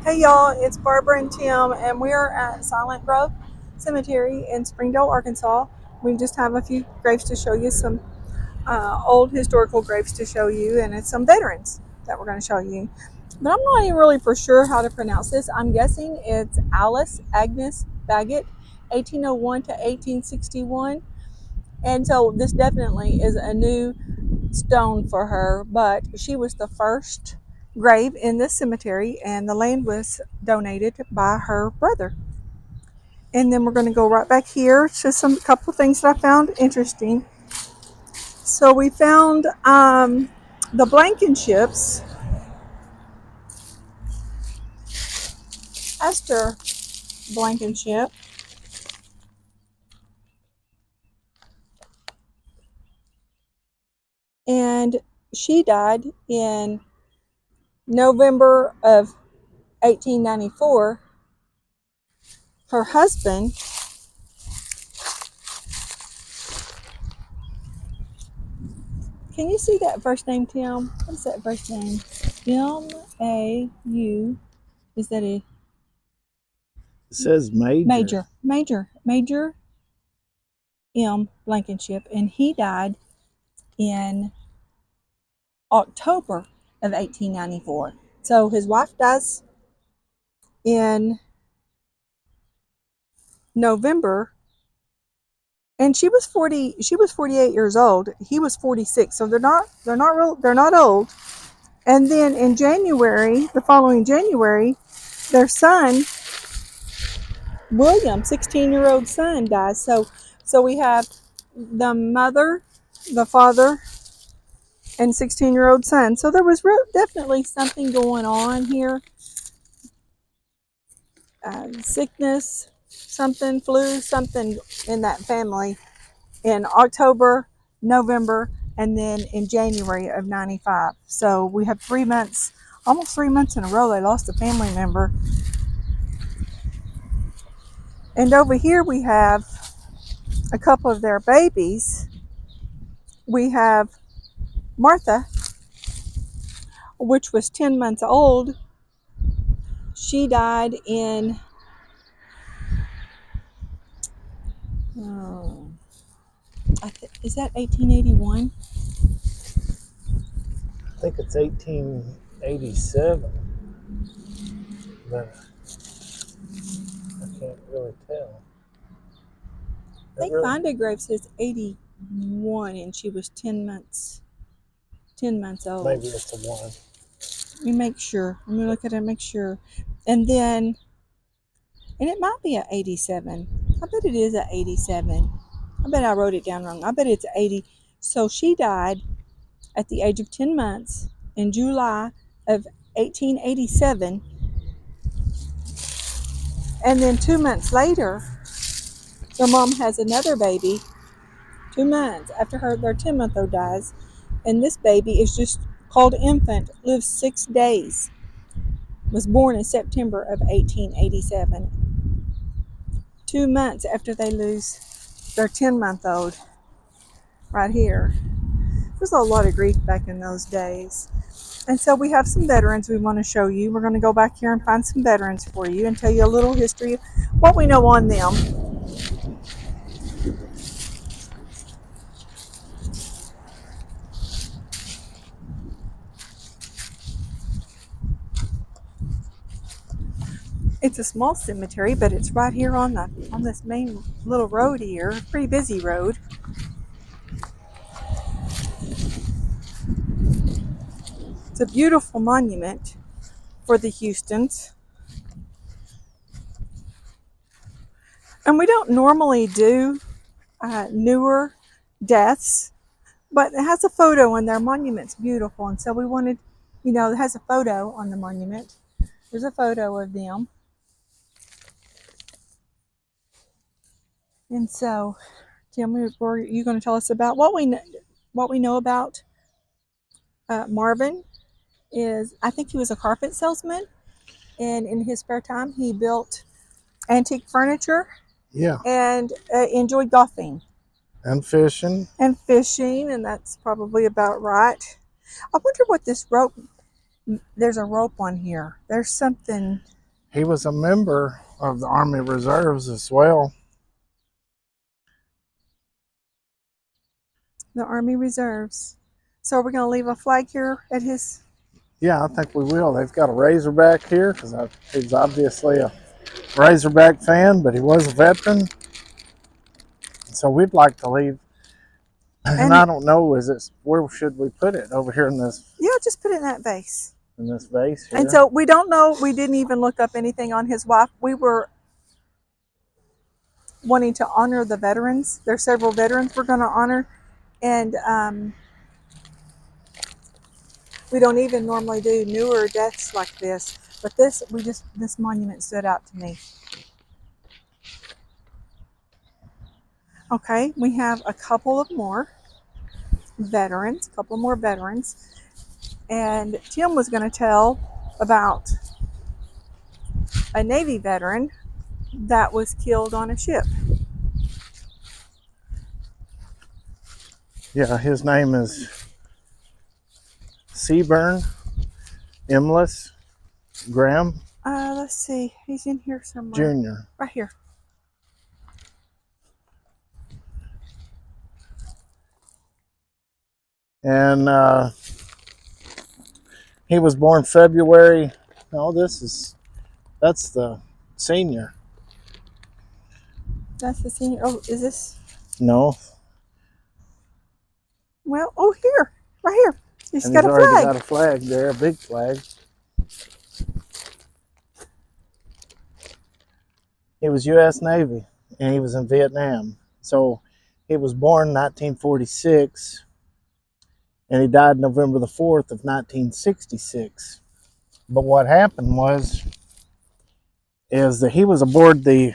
Hey y'all, it's Barbara and Tim, and we are at Silent Grove Cemetery in Springdale, Arkansas. We just have a few graves to show you, some old historical graves to show you, and it's some veterans that we're going to show you. But I'm not even really for sure how to pronounce this. I'm guessing it's Alice Agnes Baggett, 1801 to 1861. And so this definitely is a new stone for her, but she was the first grave in this cemetery, and the land was donated by her brother. And then we're going to go right back here to some couple of things that I found interesting. So we found the Blankenships, Esther Blankenship, and she died in November of 1894. Her husband, can you see that first name, Tim? What's that first name? M-A-U. Is that a It says Major. Major M. Blankenship, and he died in October of 1894. So his wife dies in November, and she was 48 years old. He was 46, so they're not old. And then in January, the following January, their son William, 16-year-old son, dies. So we have the mother, the father, and 16-year-old son. So there was definitely something going on here. Sickness, something, flu, something in that family in October, November, and then in January of 95. So we have 3 months, almost 3 months in a row, they lost a family member. And over here we have a couple of their babies. We have Martha, which was 10 months old. She died in is that 1881? I think it's 1887, but I can't really tell. I think Find a Grave says 81, and she was 10 months old. Maybe it's a 1. Let me make sure. Let me look at it and make sure. And then, and it might be a 87. I bet it is a 87. I bet I wrote it down wrong. I bet it's 80. So she died at the age of 10 months in July of 1887. And then 2 months later, their mom has another baby. 2 months after their 10-month-old dies. And this baby is just called infant, lives 6 days. Was born in September of 1887. 2 months after they lose their 10-month-old right here. There's a lot of grief back in those days. And so we have some veterans we want to show you. We're going to go back here and find some veterans for you and tell you a little history of what we know on them. It's a small cemetery, but it's right here on this main little road here. Pretty busy road. It's a beautiful monument for the Houstons. And we don't normally do newer deaths, but it has a photo and their monument's beautiful. And so we wanted, it has a photo on the monument. There's a photo of them. And so, Tim, are you going to tell us about what we know about Marvin? I think he was a carpet salesman, and in his spare time he built antique furniture. Yeah. And enjoyed golfing. And fishing. And that's probably about right. I wonder what this rope. There's a rope on here. There's something. He was a member of the Army Reserves as well. The Army Reserves. So we're going to leave a flag here at his... Yeah, I think we will. They've got a Razorback here because he's obviously a Razorback fan, but he was a veteran. So we'd like to leave. And I don't know, where should we put it? Over here in this? Yeah, just put it in that vase. In this vase here. And so we don't know. We didn't even look up anything on his wife. We were wanting to honor the veterans. There's several veterans we're going to honor. And we don't even normally do newer deaths like this. But this monument stood out to me. Okay, we have a couple more veterans. And Tim was going to tell about a Navy veteran that was killed on a ship. Yeah, his name is Seaburn, Emlis Graham. Let's see. He's in here somewhere. Jr. Right here. And he was born February. No, that's the senior. That's the senior. Oh, is this? No. Well, oh, here. Right here. He's got a already flag. got a flag there, a big flag. He was U.S. Navy, and he was in Vietnam. So he was born in 1946, and he died November the 4th of 1966. But what happened is that he was aboard the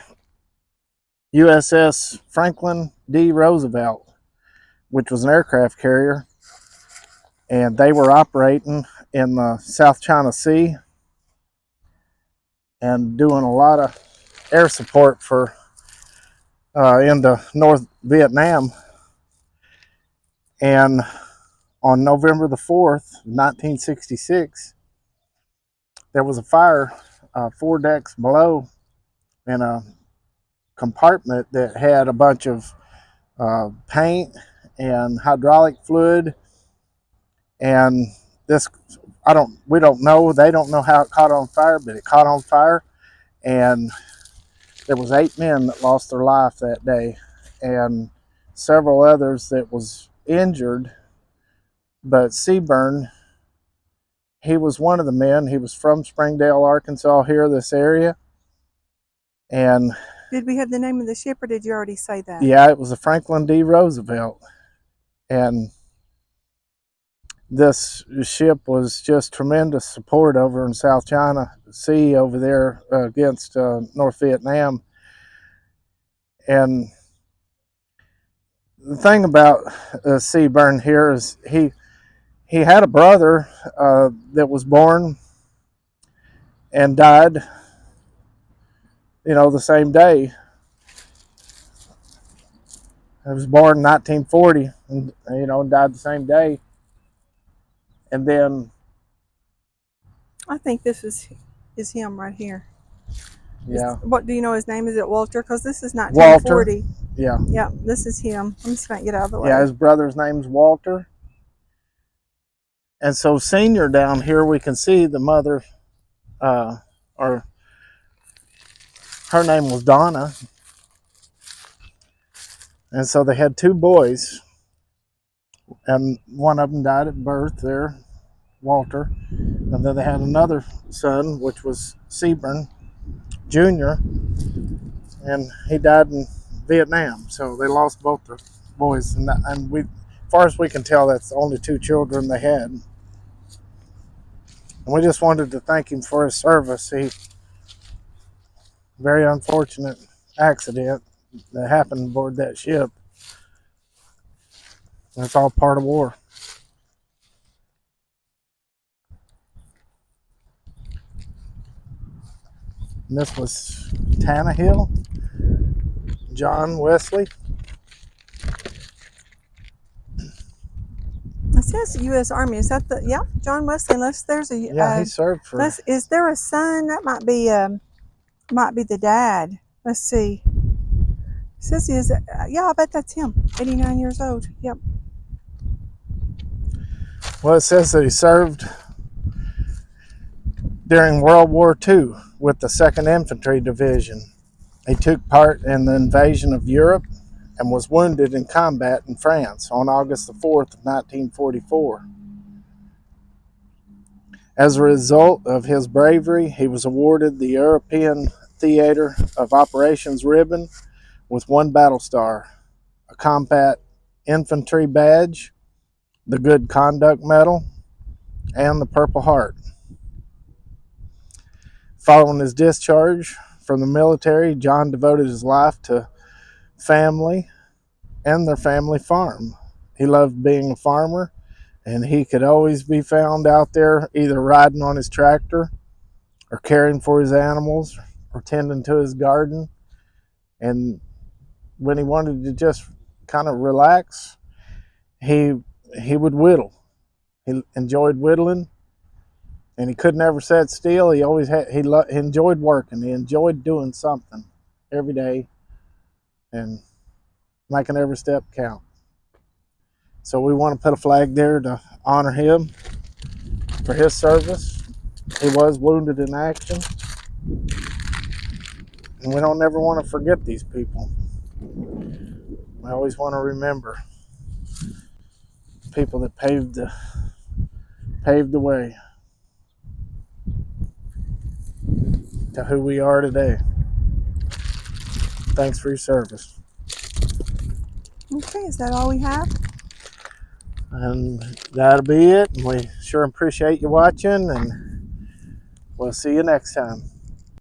USS Franklin D. Roosevelt, which was an aircraft carrier, and they were operating in the South China Sea and doing a lot of air support for into North Vietnam. And on November the 4th, 1966, there was a fire 4 decks below in a compartment that had a bunch of paint and hydraulic fluid. And we don't know, they don't know how it caught on fire, but it caught on fire. And there was 8 men that lost their life that day, and several others that was injured. But Seaburn, he was one of the men. He was from Springdale, Arkansas, here, this area. And did we have the name of the ship, or did you already say that? Yeah, it was the Franklin D. Roosevelt. And this ship was just tremendous support over in South China Sea over there against North Vietnam. And the thing about Seaburn here is he had a brother that was born and died, the same day. He was born in 1940 and, died the same day. And then I think this is him right here. Yeah. What do you know his name? Is it Walter? Because this is 1940. Walter. Yeah. Yeah, this is him. I'm just going to get out of the way. Yeah, his brother's name's Walter. And so senior down here, we can see the mother, or her name was Donna. And so they had 2 boys, and one of them died at birth there, Walter. And then they had another son, which was Seaburn Jr., and he died in Vietnam. So they lost both their boys. And we, as far as we can tell, that's the only 2 children they had. And we just wanted to thank him for his service. Very unfortunate accident that happened aboard that ship. That's all part of war. And this was Tannehill, John Wesley. That's it. says U.S. Army. Is that the? Yep, John Wesley. Unless there's a. Yeah, he served for. Is there a son? That might be the dad. Let's see. It says he is. Yeah, I bet that's him. 89 years old. Yep. Well, it says that he served during World War II with the 2nd Infantry Division. He took part in the invasion of Europe and was wounded in combat in France on August the 4th of 1944. As a result of his bravery, he was awarded the European Theater of Operations Ribbon with 1 battle star, a Combat Infantry Badge, the Good Conduct Medal, and the Purple Heart. Following his discharge from the military, John devoted his life to family and their family farm. He loved being a farmer, and he could always be found out there either riding on his tractor or caring for his animals or tending to his garden. And when he wanted to just kind of relax, he would whittle. He enjoyed whittling, and he could never sit still. He always had he enjoyed working. He enjoyed doing something every day and making every step count. So we want to put a flag there to honor him for his service. He was wounded in action, and we don't ever want to forget these people. We always want to remember people that paved the way to who we are today. Thanks for your service. Okay, is that all we have? And that'll be it. And we sure appreciate you watching, and we'll see you next time.